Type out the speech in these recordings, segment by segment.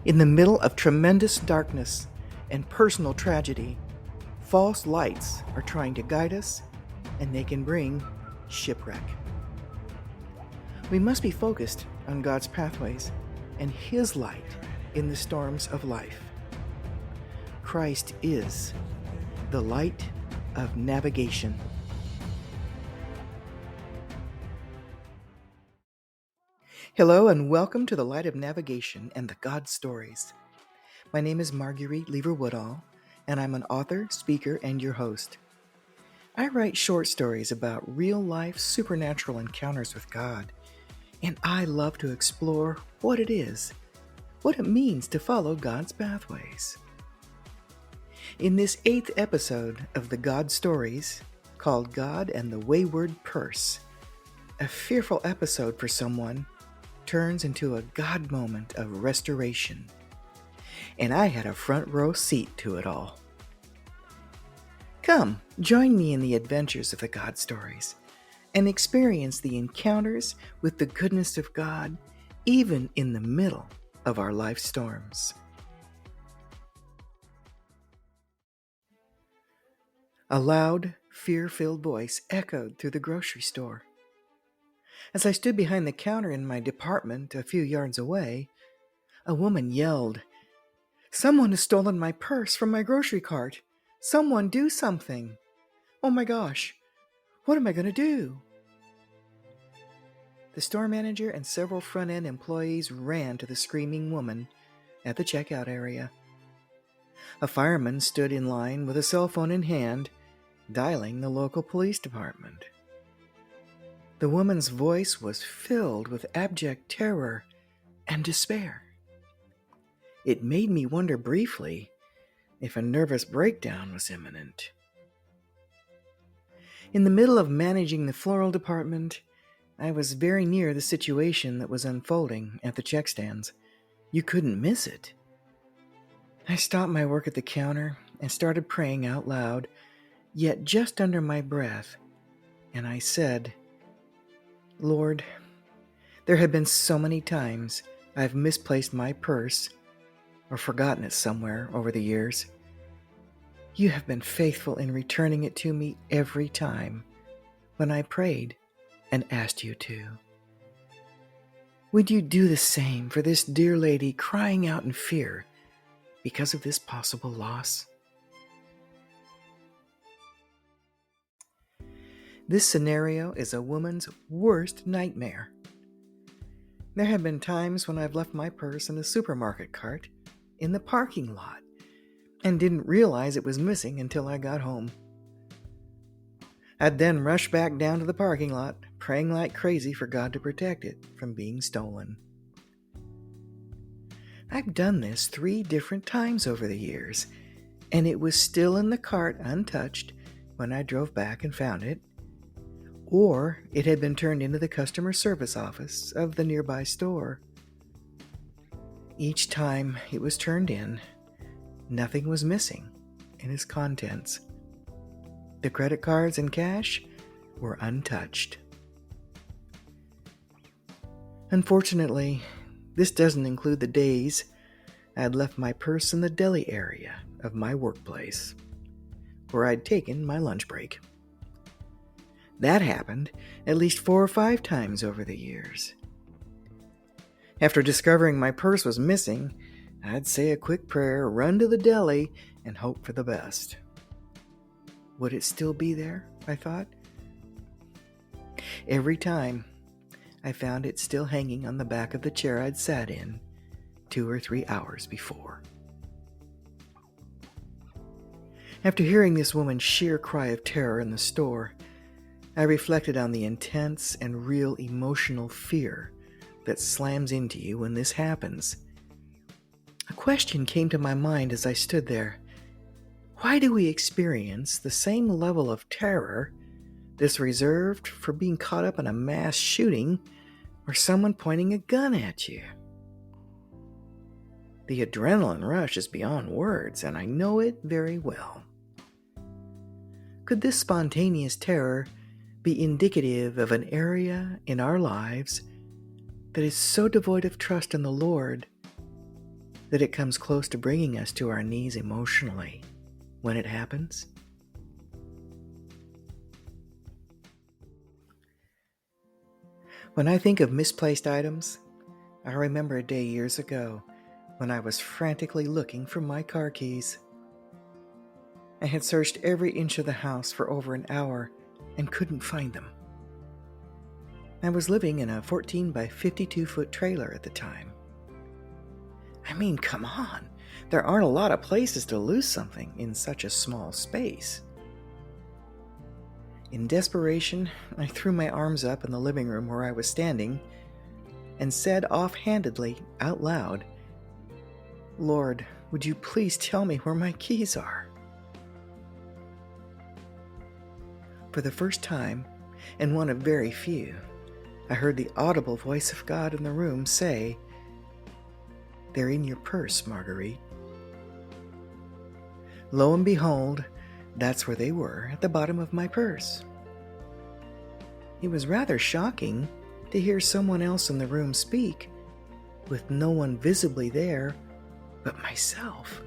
In the middle of tremendous darkness and personal tragedy, false lights are trying to guide us, and they can bring shipwreck. We must be focused on God's pathways and His light in the storms of life. Christ is the light of navigation. Hello and welcome to the Light of Navigation and the God Stories. My name is Marguerite Lever-Woodall, and I'm an author, speaker, and your host. I write short stories about real-life supernatural encounters with God, and I love to explore what it is, what it means to follow God's pathways. In this 8th episode of the God Stories, called God and the Wayward Purse, a fearful episode for someone turns into a God moment of restoration. And I had a front row seat to it all. Come, join me in the adventures of the God Stories and experience the encounters with the goodness of God, even in the middle of our life storms. A loud, fear-filled voice echoed through the grocery store. As I stood behind the counter in my department a few yards away, a woman yelled, "Someone has stolen my purse from my grocery cart. Someone do something. Oh my gosh, what am I going to do?" The store manager and several front-end employees ran to the screaming woman at the checkout area. A fireman stood in line with a cell phone in hand, dialing the local police department. The woman's voice was filled with abject terror and despair. It made me wonder briefly if a nervous breakdown was imminent. In the middle of managing the floral department, I was very near the situation that was unfolding at the check stands. You couldn't miss it. I stopped my work at the counter and started praying out loud, yet just under my breath, and I said, "Lord, there have been so many times I've misplaced my purse or forgotten it somewhere over the years. You have been faithful in returning it to me every time when I prayed and asked you to. Would you do the same for this dear lady crying out in fear because of this possible loss?" This scenario is a woman's worst nightmare. There have been times when I've left my purse in the supermarket cart in the parking lot and didn't realize it was missing until I got home. I'd then rush back down to the parking lot, praying like crazy for God to protect it from being stolen. I've done this 3 different times over the years, and it was still in the cart untouched when I drove back and found it, or it had been turned into the customer service office of the nearby store. Each time it was turned in, nothing was missing in its contents. The credit cards and cash were untouched. Unfortunately, this doesn't include the days I had left my purse in the deli area of my workplace, where I'd taken my lunch break. That happened at least 4 or 5 times over the years. After discovering my purse was missing, I'd say a quick prayer, run to the deli, and hope for the best. Would it still be there? I thought. Every time, I found it still hanging on the back of the chair I'd sat in 2 or 3 hours before. After hearing this woman's sheer cry of terror in the store, I reflected on the intense and real emotional fear that slams into you when this happens. A question came to my mind as I stood there. Why do we experience the same level of terror that's reserved for being caught up in a mass shooting or someone pointing a gun at you? The adrenaline rush is beyond words, and I know it very well. Could this spontaneous terror be indicative of an area in our lives that is so devoid of trust in the Lord that it comes close to bringing us to our knees emotionally when it happens? When I think of misplaced items, I remember a day years ago when I was frantically looking for my car keys. I had searched every inch of the house for over an hour and couldn't find them. I was living in a 14 by 52-foot trailer at the time. I mean, come on. There aren't a lot of places to lose something in such a small space. In desperation, I threw my arms up in the living room where I was standing and said offhandedly, out loud, "Lord, would you please tell me where my keys are?" For the first time, and one of very few, I heard the audible voice of God in the room say, "They're in your purse, Marguerite." Lo and behold, that's where they were, at the bottom of my purse. It was rather shocking to hear someone else in the room speak, with no one visibly there but myself.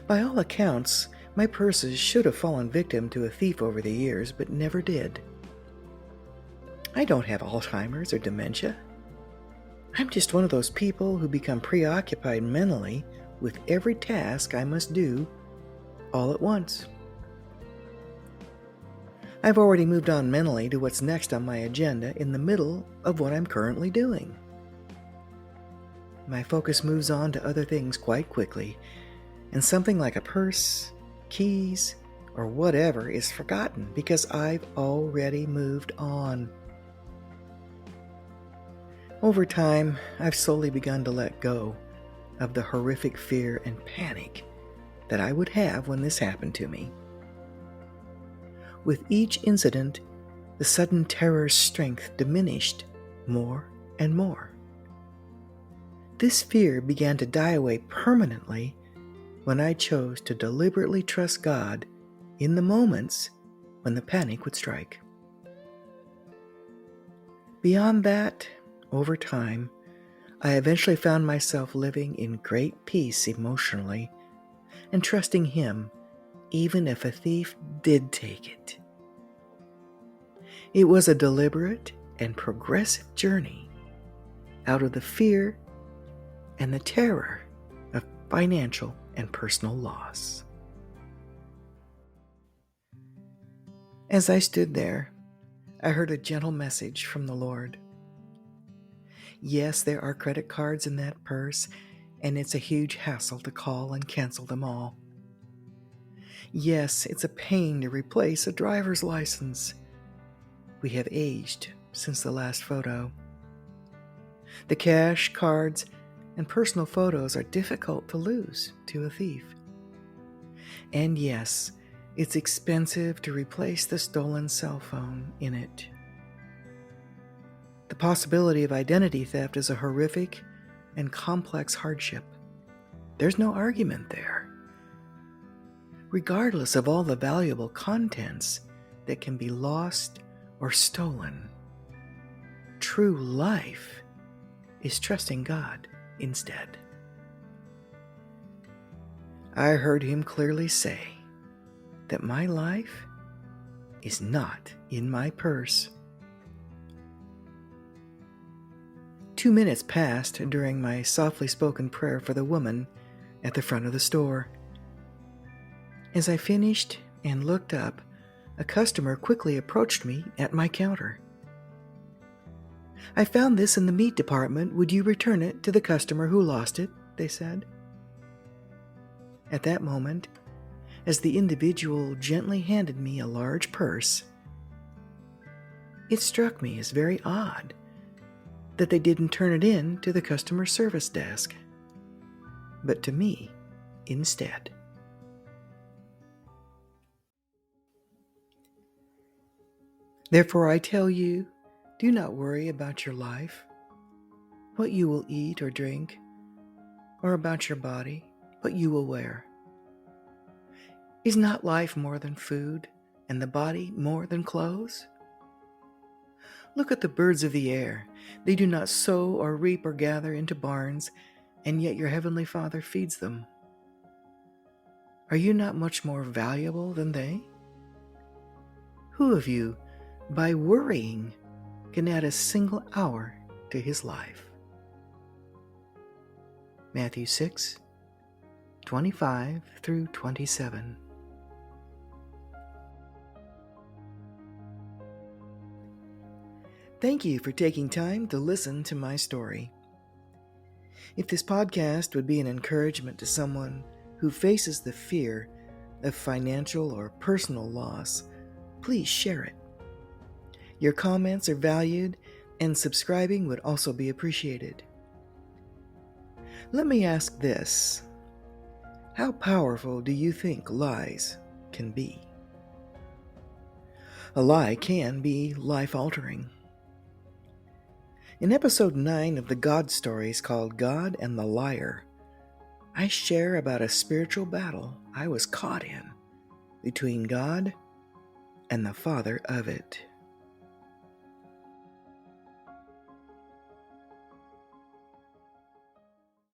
By all accounts, my purses should have fallen victim to a thief over the years, but never did. I don't have Alzheimer's or dementia. I'm just one of those people who become preoccupied mentally with every task I must do all at once. I've already moved on mentally to what's next on my agenda in the middle of what I'm currently doing. My focus moves on to other things quite quickly, and something like a purse, keys, or whatever is forgotten because I've already moved on. Over time, I've slowly begun to let go of the horrific fear and panic that I would have when this happened to me. With each incident, the sudden terror's strength diminished more and more. This fear began to die away permanently when I chose to deliberately trust God in the moments when the panic would strike. Beyond that, over time, I eventually found myself living in great peace emotionally and trusting Him even if a thief did take it. It was a deliberate and progressive journey out of the fear and the terror of financial and personal loss. As I stood there, I heard a gentle message from the Lord. Yes, there are credit cards in that purse, and it's a huge hassle to call and cancel them all. Yes, it's a pain to replace a driver's license. We have aged since the last photo. The cash, cards, and personal photos are difficult to lose to a thief. And yes, it's expensive to replace the stolen cell phone in it. The possibility of identity theft is a horrific and complex hardship. There's no argument there. Regardless of all the valuable contents that can be lost or stolen, true life is trusting God instead. I heard Him clearly say that my life is not in my purse. 2 minutes passed during my softly spoken prayer for the woman at the front of the store. As I finished and looked up, a customer quickly approached me at my counter. "I found this in the meat department. Would you return it to the customer who lost it?" they said. At that moment, as the individual gently handed me a large purse, it struck me as very odd that they didn't turn it in to the customer service desk, but to me instead. Therefore I tell you, do not worry about your life, what you will eat or drink, or about your body, what you will wear. Is not life more than food, and the body more than clothes? Look at the birds of the air. They do not sow or reap or gather into barns, and yet your heavenly Father feeds them. Are you not much more valuable than they? Who of you, by worrying, can add a single hour to his life? Matthew 6:25 through 27. Thank you for taking time to listen to my story. If this podcast would be an encouragement to someone who faces the fear of financial or personal loss, please share it. Your comments are valued, and subscribing would also be appreciated. Let me ask this: how powerful do you think lies can be? A lie can be life-altering. In episode 9 of the God Stories called God and the Liar, I share about a spiritual battle I was caught in between God and the father of it.